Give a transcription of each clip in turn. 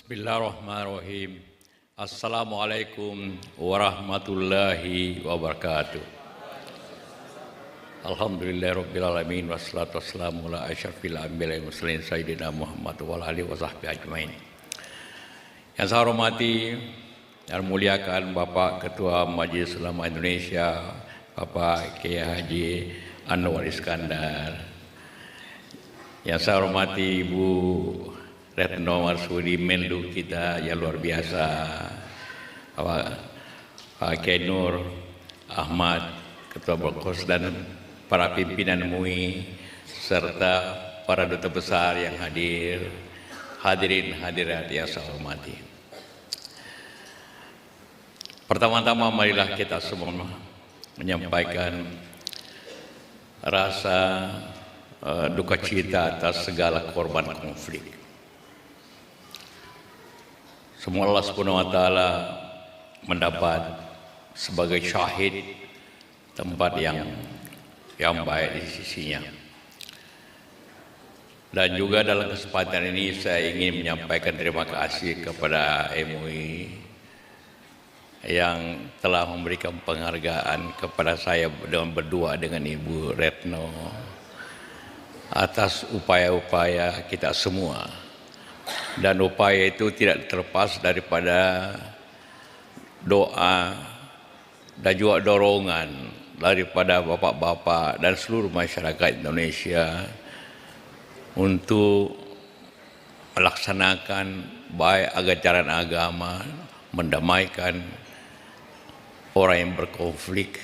Bismillahirrahmanirrahim. Assalamualaikum warahmatullahi wabarakatuh. Alhamdulillahirrabbilalamin. Wassalatu wassalamu ala asyrafil anbiya'i wal mursalin sayyidina Muhammad wa ala alihi wa sahbihi ajmain. Yang saya hormati dan muliakan Bapak Ketua Majelis Ulama Indonesia, Bapak Kiai Haji Anwar Iskandar. Yang saya hormati Ibu Retno Marsudi, Menlu kita yang luar biasa, Pak Kiai Nur Ahmad, Ketua Bokos, dan para pimpinan MUI, serta para duta besar yang hadir, hadirin hadirat yang saya hormati. Pertama-tama marilah kita semua menyampaikan rasa duka cita atas segala korban konflik. Semua Allah Subhanahu wa taala mendapat sebagai syahid tempat yang baik di sisinya. Dan juga dalam kesempatan ini saya ingin menyampaikan terima kasih kepada MUI yang telah memberikan penghargaan kepada saya dengan berdua dengan Ibu Retno atas upaya-upaya kita semua. Dan upaya itu tidak terlepas daripada doa dan juga dorongan daripada bapak-bapak dan seluruh masyarakat Indonesia untuk melaksanakan baik ajaran agama, mendamaikan orang yang berkonflik.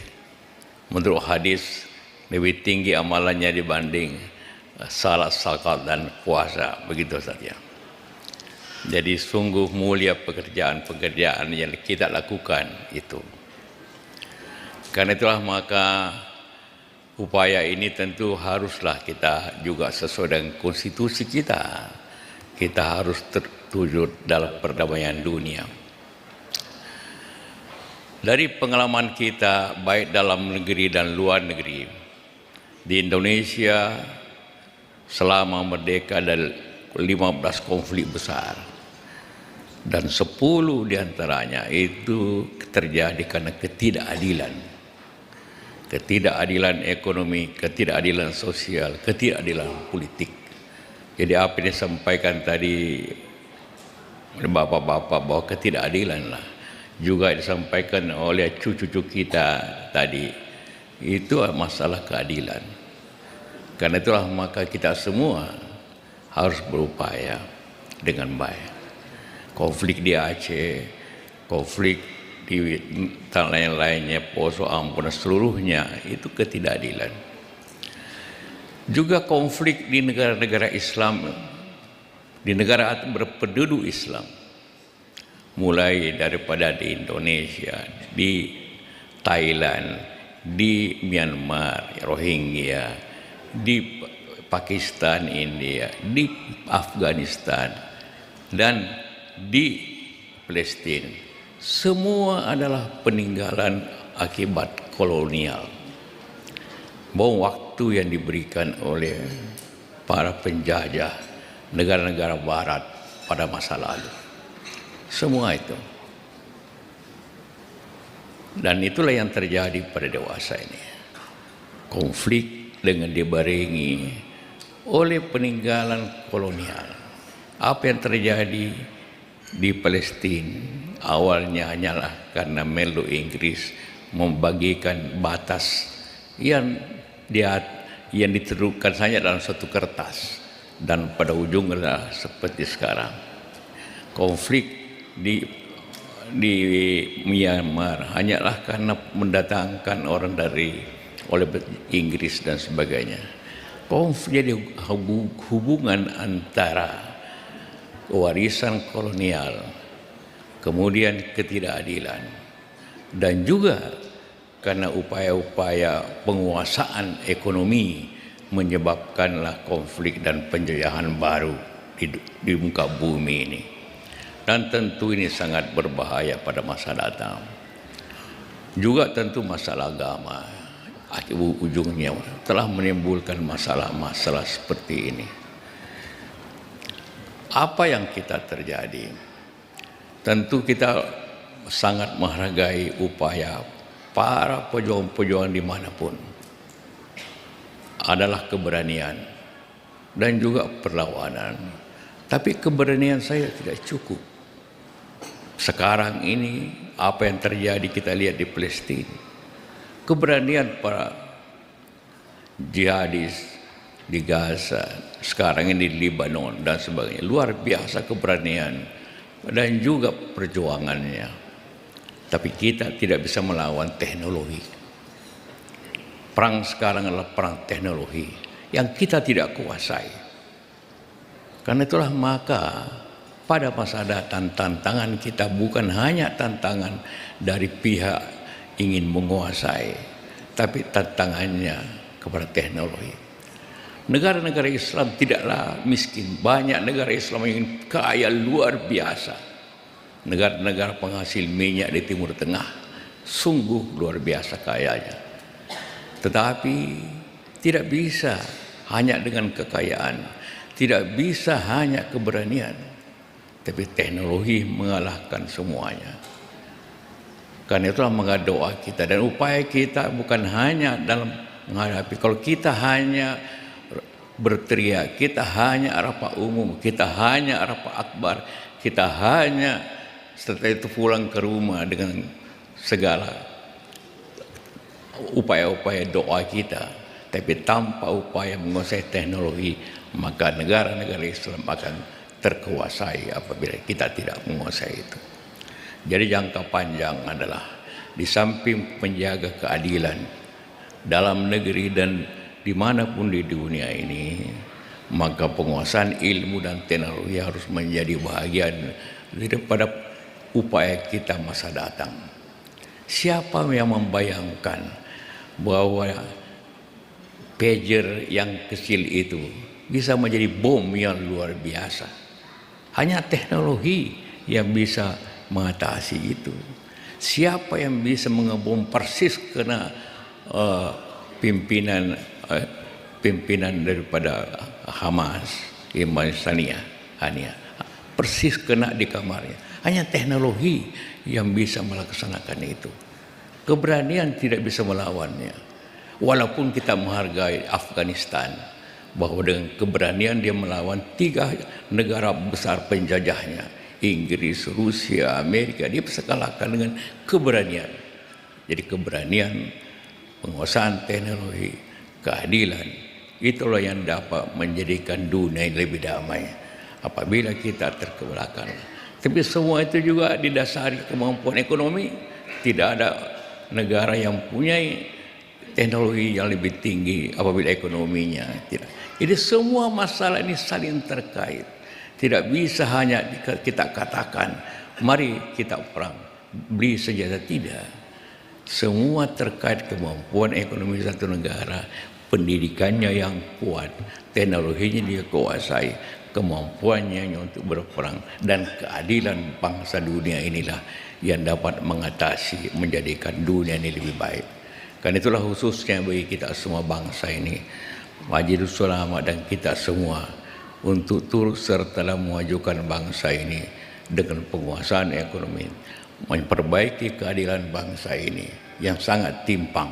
Menurut hadis, lebih tinggi amalannya dibanding salat, zakat, dan puasa. Begitu saja. Jadi sungguh mulia pekerjaan-pekerjaan yang kita lakukan itu. Karena itulah maka upaya ini tentu haruslah kita juga sesuai dengan konstitusi kita. Kita harus tertuju dalam perdamaian dunia. Dari pengalaman kita baik dalam negeri dan luar negeri, di Indonesia selama merdeka ada 15 konflik besar, dan 10 diantaranya itu terjadi karena ketidakadilan ekonomi, ketidakadilan sosial, ketidakadilan politik. Jadi apa yang disampaikan tadi oleh bapak-bapak bahwa ketidakadilan lah juga disampaikan oleh cucu-cucu kita tadi, itu masalah keadilan. Karena itulah maka kita semua harus berupaya dengan baik. Konflik di Aceh, konflik di tanah lainnya, Poso, Ambon, seluruhnya itu ketidakadilan. Juga konflik di negara-negara Islam, di negara berpenduduk Islam, mulai daripada di Indonesia, di Thailand, di Myanmar, Rohingya, di Pakistan, India, di Afghanistan, dan di Palestina. Semua adalah peninggalan akibat kolonial. Bom waktu yang diberikan oleh para penjajah negara-negara barat pada masa lalu. Semua itu. Dan itulah yang terjadi pada dewasa ini. Konflik dengan dibarengi oleh peninggalan kolonial. Apa yang terjadi di Palestina awalnya hanyalah karena Melu Inggris membagikan batas yang ditentukan saja dalam satu kertas, dan pada ujungnya seperti sekarang konflik di Myanmar hanyalah karena mendatangkan orang oleh Inggris dan sebagainya. Konflik jadi hubungan antara warisan kolonial, kemudian ketidakadilan, dan juga karena upaya-upaya penguasaan ekonomi menyebabkanlah konflik dan penjajahan baru di muka bumi ini. Dan tentu ini sangat berbahaya pada masa datang. Juga tentu masalah agama, ujungnya telah menimbulkan masalah-masalah seperti ini. Apa yang kita terjadi? tentu kita sangat menghargai upaya para pejuang-pejuang dimanapun. Adalah keberanian dan juga perlawanan. Tapi keberanian saya tidak cukup. Sekarang ini apa yang terjadi kita lihat di Palestina. Keberanian para jihadis di Gaza, sekarang ini di Lebanon dan sebagainya. Luar biasa keberanian dan juga perjuangannya. Tapi kita tidak bisa melawan teknologi. Perang sekarang adalah perang teknologi yang kita tidak kuasai. Karena itulah maka pada masa datang tantangan kita bukan hanya tantangan dari pihak ingin menguasai, tapi tantangannya kepada teknologi. Negara-negara Islam tidaklah miskin. Banyak negara Islam yang kaya luar biasa. Negara-negara penghasil minyak di Timur Tengah sungguh luar biasa kayanya. Tetapi tidak bisa hanya dengan kekayaan, tidak bisa hanya keberanian, tapi teknologi mengalahkan semuanya. Karena itulah maka doa kita dan upaya kita bukan hanya dalam menghadapi. Kalau kita hanya berteriak, kita hanya rapat umum, kita hanya rapat akbar, kita hanya setelah itu pulang ke rumah dengan segala upaya-upaya doa kita, tapi tanpa upaya menguasai teknologi, maka negara-negara Islam akan terkuasai apabila kita tidak menguasai itu. Jadi jangka panjang adalah di samping menjaga keadilan dalam negeri dan dimanapun di dunia ini, maka penguasaan ilmu dan teknologi harus menjadi bagian daripada upaya kita masa datang. Siapa yang membayangkan bahwa pager yang kecil itu bisa menjadi bom yang luar biasa? Hanya teknologi yang bisa mengatasi itu. Siapa yang bisa mengebom persis kena pimpinan daripada Hamas, Imam Sania, persis kena di kamarnya? Hanya teknologi yang bisa melaksanakan itu. Keberanian tidak bisa melawannya. Walaupun kita menghargai Afghanistan, bahwa dengan keberanian dia melawan 3 negara besar penjajahnya, Inggris, Rusia, Amerika, dia bisa kalahkan dengan keberanian. Jadi keberanian, penguasaan teknologi, keadilan, itulah yang dapat menjadikan dunia lebih damai apabila kita terkebelakang. Tapi semua itu juga didasari kemampuan ekonomi. Tidak ada negara yang punya teknologi yang lebih tinggi apabila ekonominya tidak. Jadi semua masalah ini saling terkait. Tidak bisa hanya kita katakan, mari kita perang, beli senjata. Tidak. Semua terkait kemampuan ekonomi satu negara, pendidikannya yang kuat, teknologinya dia kuasai, kemampuannya untuk berperang, dan keadilan bangsa dunia inilah yang dapat mengatasi, menjadikan dunia ini lebih baik. Karena itulah khususnya bagi kita semua bangsa ini, Majelis Ulama dan kita semua, untuk turut serta dalam memajukan bangsa ini dengan penguasaan ekonomi, memperbaiki keadilan bangsa ini yang sangat timpang.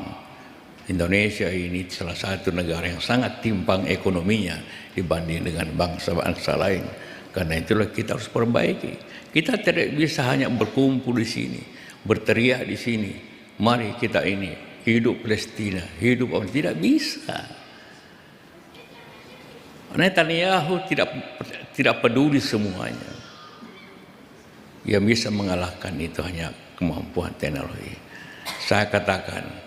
Indonesia ini salah satu negara yang sangat timpang ekonominya dibanding dengan bangsa-bangsa lain. Karena itulah kita harus perbaiki. Kita tidak bisa hanya berkumpul di sini, berteriak di sini, mari kita ini hidup Palestina, hidup orang, tidak bisa. Netanyahu tidak peduli semuanya. Yang bisa mengalahkan itu hanya kemampuan teknologi. Saya katakan,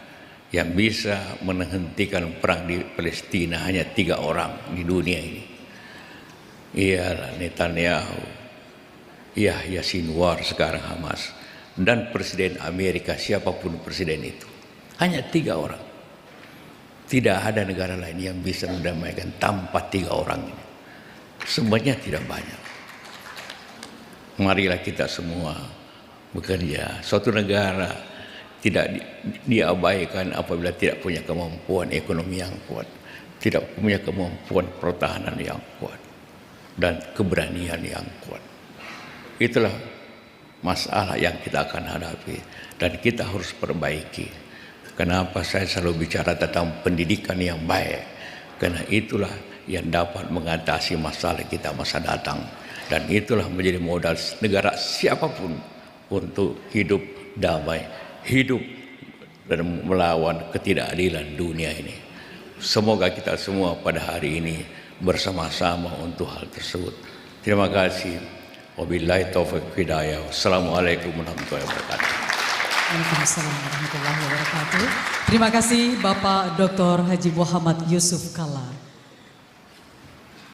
yang bisa menghentikan perang di Palestina hanya 3 orang di dunia ini. Ialah Netanyahu, Yahya Sinwar sekarang Hamas, dan Presiden Amerika, siapapun presiden itu. Hanya 3 orang. Tidak ada negara lain yang bisa mendamaikan tanpa 3 orang ini. Semuanya tidak banyak. Marilah kita semua bekerja. Suatu negara tidak diabaikan apabila tidak punya kemampuan ekonomi yang kuat, tidak punya kemampuan pertahanan yang kuat, dan keberanian yang kuat. Itulah masalah yang kita akan hadapi dan kita harus perbaiki. Kenapa saya selalu bicara tentang pendidikan yang baik? Karena itulah yang dapat mengatasi masalah kita masa datang, dan itulah menjadi modal negara siapapun untuk hidup damai, hidup dan melawan ketidakadilan dunia ini. Semoga kita semua pada hari ini bersama-sama untuk hal tersebut. Terima kasih. Wabillahi taufiq hidayah. Wassalamualaikum warahmatullahi wabarakatuh. Waalaikumsalam warahmatullahi wabarakatuh. Terima kasih Bapak Dr. Haji Muhammad Yusuf Kalla.